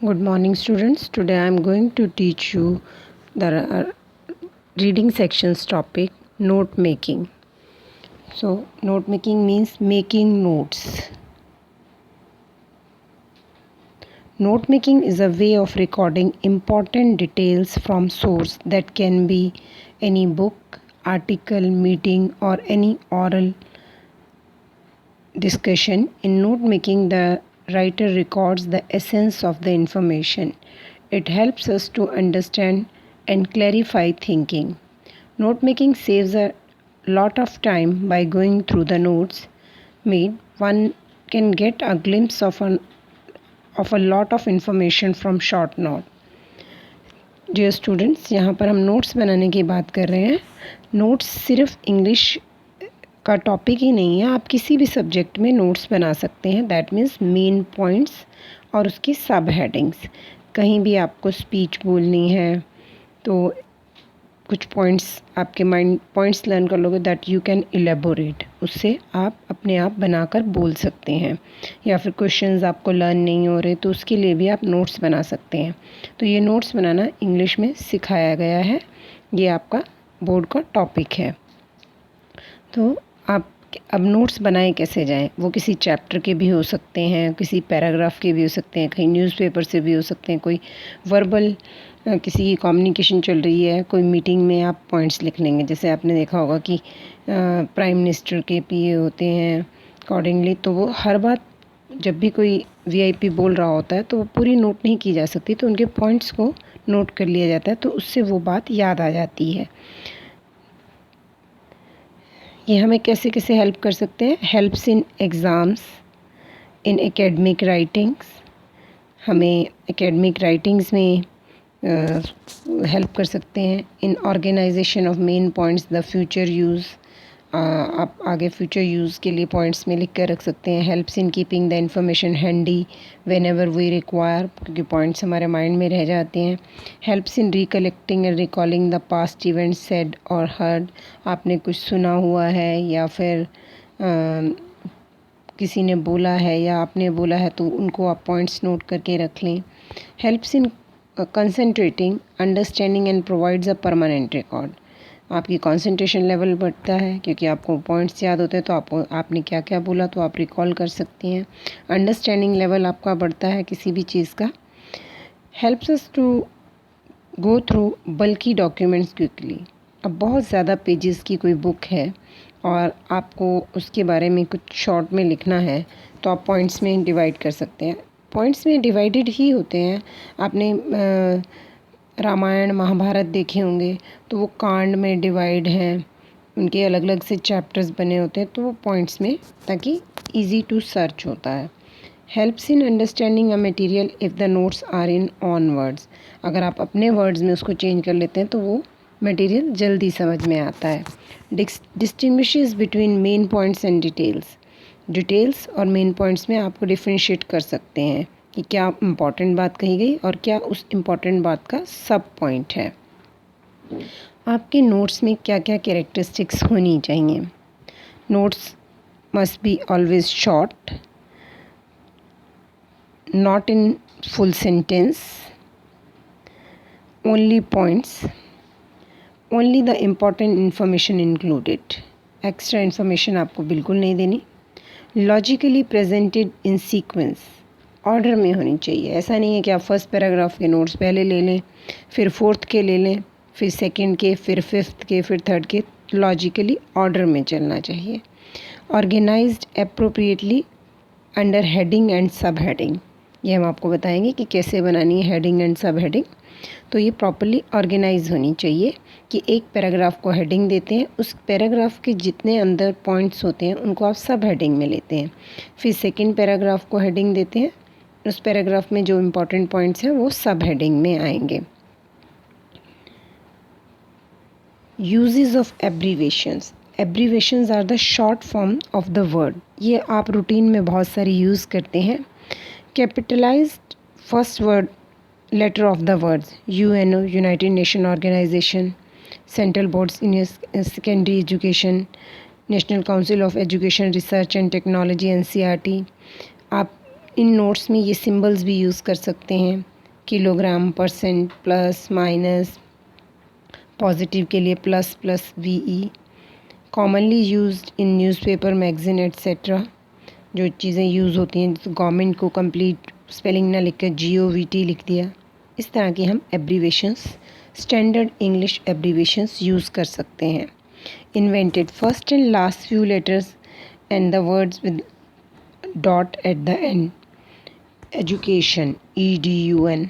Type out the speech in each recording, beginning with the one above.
Good morning, students. Today I am going to teach you the reading sections topic, note making. So, note making means making notes. Note making is a way of recording important details from source that can be any book, article, meeting, or any oral discussion. In note making, the writer records the essence of the information. It helps us to understand and clarify thinking. Note making saves a lot of time by going through the notes made. One can get a glimpse of a lot of information from short note. Dear students, यहाँ पर हम notes बनाने की बात कर रहे हैं. Notes सिर्फ इंग्लिश का टॉपिक ही नहीं है, आप किसी भी सब्जेक्ट में नोट्स बना सकते हैं. दैट मीन्स मेन पॉइंट्स और उसकी सब हेडिंग्स. कहीं भी आपको स्पीच बोलनी है तो कुछ पॉइंट्स आपके माइंड पॉइंट्स लर्न कर लोगे दैट यू कैन इलेबोरेट, उससे आप अपने आप बनाकर बोल सकते हैं. या फिर क्वेश्चंस आपको लर्न नहीं हो रहे तो उसके लिए भी आप नोट्स बना सकते हैं. तो ये नोट्स बनाना इंग्लिश में सिखाया गया है. ये आपका बोर्ड का टॉपिक है. तो आप अब नोट्स बनाए कैसे जाएं? वो किसी चैप्टर के भी हो सकते हैं, किसी पैराग्राफ के भी हो सकते हैं, कहीं न्यूज़पेपर से भी हो सकते हैं, कोई वर्बल किसी की कम्युनिकेशन चल रही है, कोई मीटिंग में आप पॉइंट्स लिख लेंगे. जैसे आपने देखा होगा कि प्राइम मिनिस्टर के पीए होते हैं अकॉर्डिंगली, तो वो हर बात जब भी कोई वीआईपी बोल रहा होता है तो वो पूरी नोट नहीं की जा सकती, तो उनके पॉइंट्स को नोट कर लिया जाता है, तो उससे वो बात याद आ जाती है. ये हमें कैसे कैसे हेल्प कर सकते हैं? Helps in exams, in academic writings. हमें एकेडमिक राइटिंग्स में हेल्प कर सकते हैं. In organization of main points, the future use, आप आगे फ्यूचर यूज़ के लिए पॉइंट्स में लिख कर रख सकते हैं. Helps in keeping the information handy whenever we require, क्योंकि पॉइंट्स हमारे माइंड में रह जाते हैं. Helps in recollecting and recalling the past events said और हर्ड. आपने कुछ सुना हुआ है या फिर किसी ने बोला है या आपने बोला है तो उनको आप पॉइंट्स नोट करके रख लें. Helps in concentrating, understanding and provides a permanent record. आपकी कंसंट्रेशन लेवल बढ़ता है क्योंकि आपको पॉइंट्स याद होते हैं, तो आपने क्या क्या बोला तो आप रिकॉल कर सकती हैं. अंडरस्टैंडिंग लेवल आपका बढ़ता है किसी भी चीज़ का. Helps us to go through bulky documents quickly. अब बहुत ज़्यादा पेजेस की कोई बुक है और आपको उसके बारे में कुछ शॉर्ट में लिखना है तो आप पॉइंट्स में डिवाइड कर सकते हैं. पॉइंट्स में डिवाइडेड ही होते हैं. आपने रामायण महाभारत देखे होंगे तो वो कांड में डिवाइड हैं, उनके अलग अलग से चैप्टर्स बने होते हैं, तो वो पॉइंट्स में, ताकि इजी टू सर्च होता है. Helps in understanding a material if the notes are in own words. अगर आप अपने वर्ड्स में उसको चेंज कर लेते हैं तो वो मटेरियल जल्दी समझ में आता है. Distinguishes between main points and details. Details और मेन पॉइंट्स में आपको डिफ्रेंशिएट कर सकते हैं कि क्या इम्पॉर्टेंट बात कही गई और क्या उस इम्पॉर्टेंट बात का सब पॉइंट है. आपके नोट्स में क्या क्या कैरेक्टरिस्टिक्स होनी चाहिए? Notes must be always short, not in full sentence, only points, only the important information included. Extra information आपको बिल्कुल नहीं देनी. Logically presented in sequence, order में होनी चाहिए. ऐसा नहीं है कि आप फर्स्ट पैराग्राफ के नोट्स पहले ले लें, फिर फोर्थ के ले लें, फिर सेकंड के, फिर फिफ्थ के, फिर थर्ड के. लॉजिकली ऑर्डर में चलना चाहिए. Organised appropriately under heading and sub heading. ये हम आपको बताएंगे कि कैसे बनानी है हेडिंग एंड सब हेडिंग. तो ये प्रॉपर्ली ऑर्गेनाइज होनी चाहिए कि एक पैराग्राफ को हेडिंग देते हैं, उस पैराग्राफ के जितने अंदर पॉइंट्स होते हैं उनको आप सब हेडिंग में लेते हैं. फिर सेकंड पैराग्राफ को हेडिंग देते हैं, उस पैराग्राफ में जो इम्पोर्टेंट पॉइंट्स हैं वो सब हेडिंग में आएंगे. Uses of abbreviations. Abbreviations are the short form of the word. ये आप रूटीन में बहुत सारी यूज़ करते हैं. Capitalised first word letter of the words. UNO, United Nation Organisation, Central Boards in Secondary Education, National Council of Education Research and Technology, NCERT. आप इन notes में ये सिंबल्स भी यूज़ कर सकते हैं. Kilogram, percent, plus minus, positive के लिए plus plus VE, commonly used in newspaper, magazine etcetera. जो चीज़ें यूज़ होती हैं, तो गवर्नमेंट को कंप्लीट स्पेलिंग ना लिख कर GOVT लिख दिया। इस तरह की हम abbreviations, standard English abbreviations use कर सकते हैं। Invented, first and last few letters and the words with dot at the end. Education, EDUN।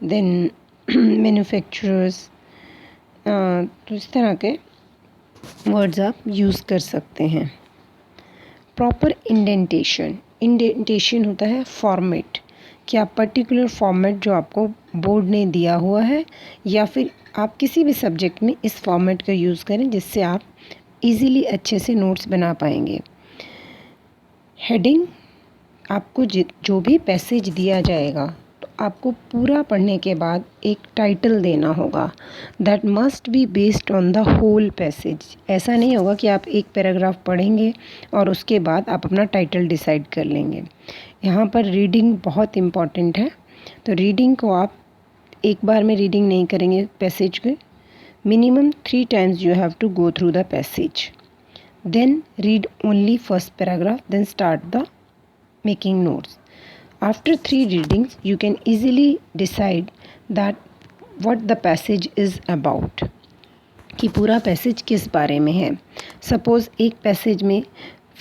Then manufacturers. तो इस तरह के वर्ड्स आप यूज़ कर सकते हैं। प्रॉपर इंडेंटेशन, इंडेंटेशन होता है फॉर्मेट, कि आप पर्टिकुलर फॉर्मेट जो आपको बोर्ड ने दिया हुआ है या फिर आप किसी भी सब्जेक्ट में इस फॉर्मेट का यूज़ करें जिससे आप इजीली अच्छे से नोट्स बना पाएंगे। हेडिंग, आपको जो भी पैसेज दिया जाएगा तो आपको पूरा पढ़ने के बाद एक टाइटल देना होगा। That must be based on the whole passage. ऐसा नहीं होगा कि आप एक पैराग्राफ पढ़ेंगे और उसके बाद आप अपना टाइटल डिसाइड कर लेंगे। यहाँ पर रीडिंग बहुत इम्पॉर्टेंट है, तो रीडिंग को आप एक बार में रीडिंग नहीं करेंगे पैसेज के, minimum 3 times you have to go through the passage. Then read only first paragraph, then start the making notes. After 3 readings, you can easily decide that what the passage is about, कि पूरा passage किस बारे में है। Suppose एक passage में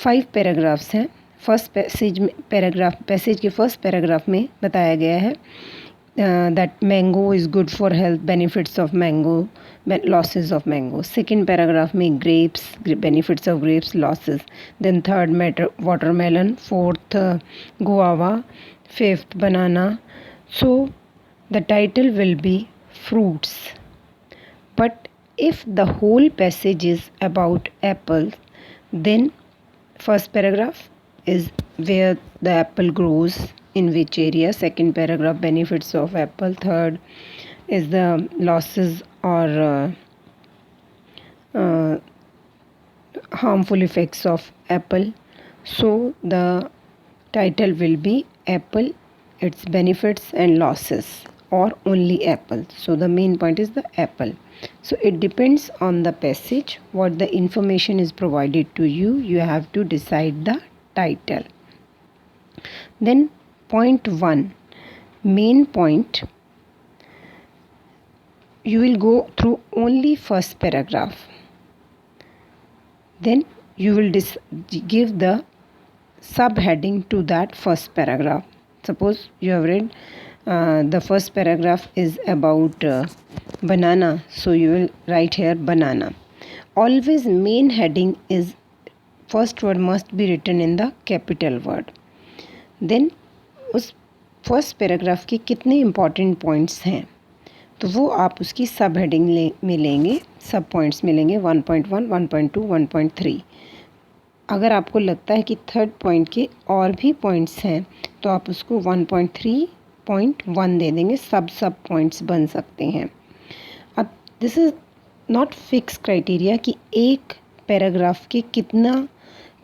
5 paragraphs हैं। First passage में पैसेज के फर्स्ट पैराग्राफ में बताया गया है that mango is good for health, benefits of mango, losses of mango. Second paragraph में grapes, benefits of grapes, losses. Then third watermelon, fourth guava, fifth banana. So the title will be fruits. But if the whole passage is about apples, then first paragraph is where the apple grows, in which area. Second paragraph, benefits of apple. Third is the losses or harmful effects of apple. So the title will be apple, its benefits and losses, or only apple. So the main point is the apple. So it depends on the passage, what the information is provided to you. You have to decide the title. Then point 1, main point. You will go through only first paragraph. Then you will give the subheading to that first paragraph. Suppose you have read the first paragraph is about banana, so you will write here banana. Always main heading is first word must be written in the capital word. Then उस first paragraph के कितने important points हैं तो वो आप उसकी सब heading में लेंगे, सब पॉइंट्स मिलेंगे 1.1, 1.2, 1.3। अगर आपको लगता है कि थर्ड पॉइंट के और भी पॉइंट्स हैं तो आप उसको 1.3.1 दे देंगे, सब पॉइंट्स बन सकते हैं। अब this is not fix criteria कि एक पैराग्राफ के कितना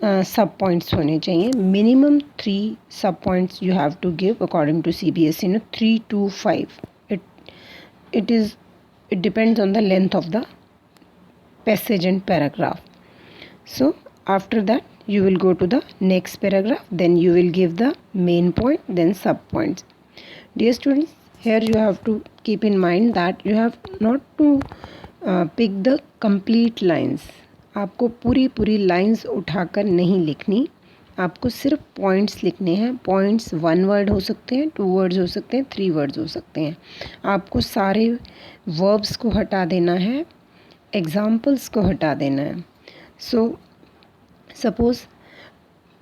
सब पॉइंट्स होने चाहिए। Minimum 3 sub points you have to give according to CBSE, 3 to 5. It depends on the length of the passage and paragraph. So after that you will go to the next paragraph, then you will give the main point, then sub points. Dear students, here you have to keep in mind that you have not to pick the complete lines. आपको पूरी lines उठाकर नहीं लिखनी, आपको सिर्फ points लिखने हैं। Points 1 word हो सकते हैं, 2 words हो सकते हैं, 3 words हो सकते हैं। आपको सारे वर्ब्स को हटा देना है, एग्जाम्पल्स को हटा देना है। So suppose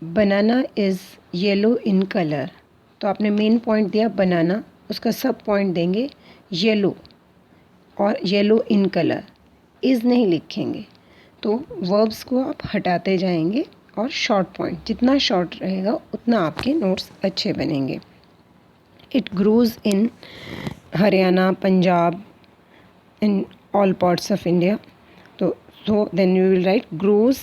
banana is yellow in colour, तो आपने मेन पॉइंट दिया बनाना, उसका सब पॉइंट देंगे येलो और येलो इन कलर, इज़ नहीं लिखेंगे। तो वर्ब्स को आप हटाते जाएंगे और शॉर्ट पॉइंट, जितना शॉर्ट रहेगा उतना आपके नोट्स अच्छे बनेंगे। It grows in Haryana, Punjab, in all parts of India. तो so then you will write grows,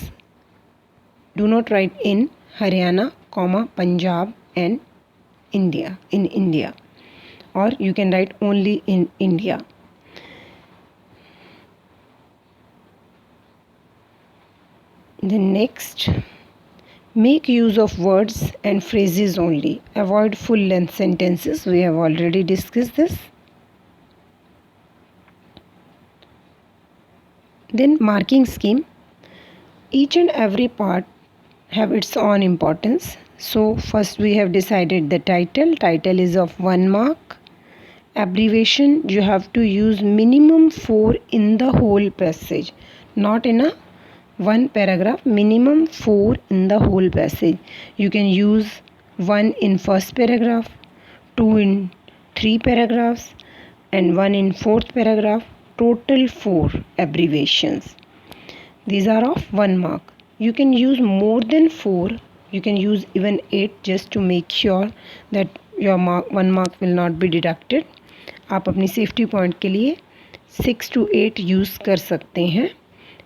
do not write in Haryana, Punjab and India, in India. or you can write only in India. Then next, make use of words and phrases only. Avoid full length sentences. We have already discussed this. Then marking scheme. Each and every part have its own importance. So first we have decided the title. Title is of 1 mark. Abbreviation, you have to use minimum 4 in the whole passage, not in a one paragraph, minimum 4 in the whole passage. You can use 1 in first paragraph, 2 in 3 paragraphs, and 1 in fourth paragraph. Total 4 abbreviations. These are of 1 mark. You can use more than 4. You can use even 8 just to make sure that your 1 mark will not be deducted. आप अपनी safety point के लिए 6 to 8 use कर सकते हैं,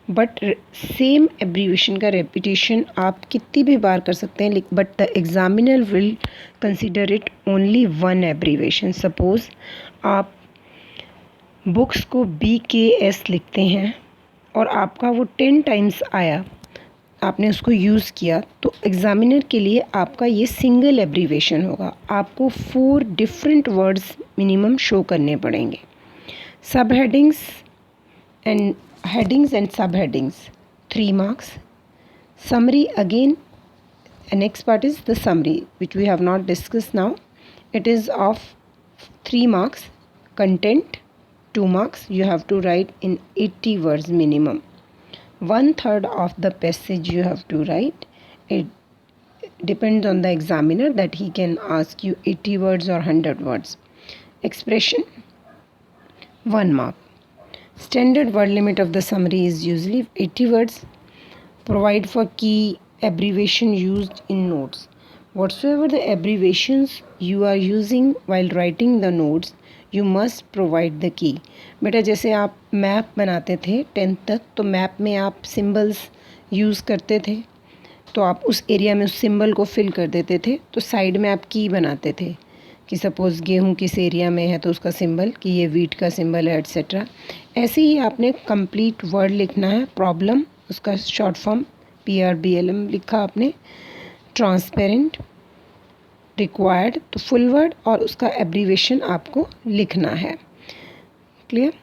but same abbreviation का repetition आप कितनी भी बार कर सकते हैं, but the examiner will consider it only 1 abbreviation. Suppose आप बुक्स को BKS लिखते हैं और आपका वो 10 टाइम्स आया, आपने उसको यूज़ किया, तो एग्ज़ामिनर के लिए आपका ये सिंगल एब्रीविएशन होगा. आपको 4 डिफरेंट वर्ड्स मिनिमम शो करने पड़ेंगे. सब हेडिंग्स एंड सब headings 3 marks. Summary again, next part is the summary, which we have not discussed now. It is of 3 marks. Content 2 marks. You have to write in 80 words minimum. 1/3 of the passage you have to write. It depends on the examiner that he can ask you 80 words or 100 words. Expression 1 mark. Standard word limit of the summary is usually 80 words. Provide for key abbreviation used in notes. Whatsoever the abbreviations you are using while writing the notes, you must provide the key. बेटा जैसे आप map बनाते थे 10th तक, तो map में आप symbols use करते थे, तो आप उस एरिया में उस सिंबल को फिल कर देते थे, तो साइड में आप की बनाते थे कि सपोज़ गेहूँ किस एरिया में है तो उसका सिंबल, कि ये वीट का सिंबल है, एट्सेट्रा. ऐसे ही आपने कंप्लीट वर्ड लिखना है. प्रॉब्लम, उसका शॉर्ट फॉर्म PRBLM लिखा आपने. ट्रांसपेरेंट, रिक्वायर्ड, तो फुल वर्ड और उसका एब्रीवेशन आपको लिखना है. क्लियर.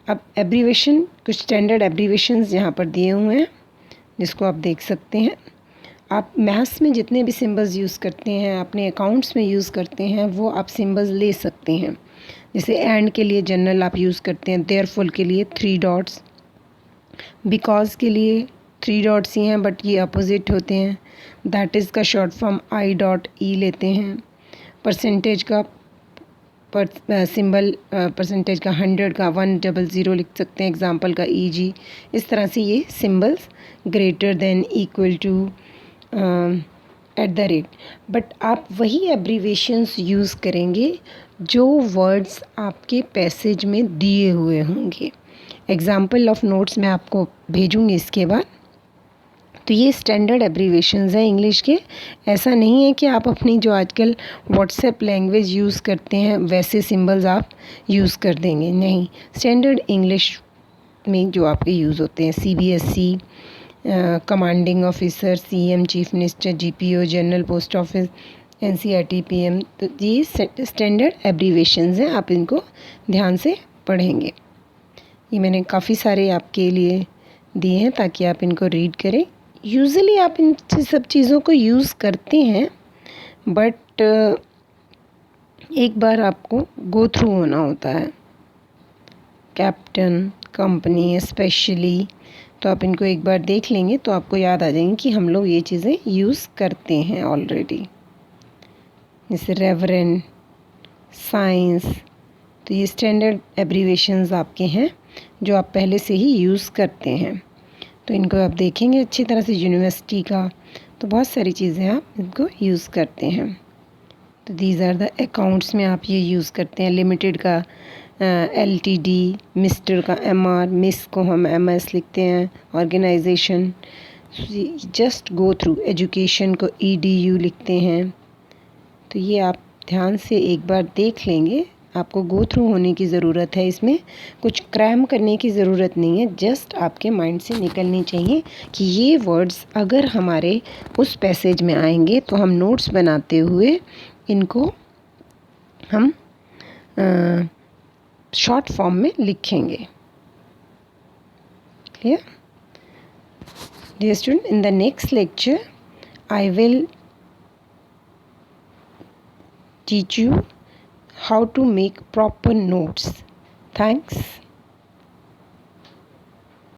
अब एब्रीवेशन, कुछ स्टैंडर्ड एब्रीवेशंस यहाँ पर दिए हुए हैं जिसको आप देख सकते हैं. आप मैथ्स में जितने भी सिंबल्स यूज़ करते हैं, अपने अकाउंट्स में यूज़ करते हैं, वो आप सिंबल्स ले सकते हैं. जैसे एंड के लिए जनरल आप यूज़ करते हैं, देयरफॉर के लिए 3 डॉट्स, बिकॉज के लिए 3 डॉट्स ही हैं बट ये अपोजिट होते हैं, दैट इज़ का शॉर्ट फॉर्म I.E लेते हैं. परसेंटेज का सिंबल, परसेंटेज का 100 का 100 लिख सकते हैं, एग्जांपल का EG. इस तरह से ये symbols greater than, equal to, @ but आप वही एब्रीवेशंस यूज़ करेंगे जो वर्ड्स आपके पैसेज में दिए हुए होंगे. एग्जाम्पल ऑफ नोट्स मैं आपको भेजूँगी इसके बाद. तो ये स्टैंडर्ड एब्रीवेशंस हैं इंग्लिश के. ऐसा नहीं है कि आप अपनी जो आजकल व्हाट्सएप लैंग्वेज यूज़ करते हैं वैसे सिंबल्स आप यूज़ कर देंगे, नहीं. स्टैंडर्ड इंग्लिश में जो आपके यूज़ होते हैं, CBSE, commanding officer, CM, chief minister, GPO, general post office, NCERT, PM, तो ये स्टैंडर्ड एब्रीवेशंस हैं. आप इनको ध्यान से पढ़ेंगे. ये मैंने काफ़ी सारे आपके लिए दिए हैं ताकि आप इनको रीड करें. यूजुअली आप इन सब चीज़ों को यूज़ करते हैं, बट एक बार आपको गो थ्रू होना होता है. कैप्टन, कंपनी स्पेशली, तो आप इनको एक बार देख लेंगे तो आपको याद आ जाएंगे कि हम लोग ये चीज़ें यूज़ करते हैं ऑलरेडी. जैसे रेवरेंड, साइंस, तो ये स्टैंडर्ड एब्रीवेशंस आपके हैं जो आप पहले से ही यूज़ करते हैं. तो इनको आप देखेंगे अच्छी तरह से. यूनिवर्सिटी का, तो बहुत सारी चीज़ें आप इनको यूज़ करते हैं. तो दीज आर द अकाउंट्स में आप ये यूज़ करते हैं. लिमिटेड का LTD, मिस्टर का MR, मिस को हम MS लिखते हैं. Organisation, just go through. Education को EDU लिखते हैं. तो ये आप ध्यान से एक बार देख लेंगे आपको गो थ्रू होने की ज़रूरत है, इसमें कुछ क्रैम करने की ज़रूरत नहीं है, जस्ट आपके माइंड से निकलनी चाहिए कि ये वर्ड्स अगर हमारे उस पैसेज में आएंगे तो हम नोट्स बनाते हुए इनको हम शॉर्ट फॉर्म में लिखेंगे. Clear? Dear student, in the next lecture I will teach you how to make proper notes. Thanks.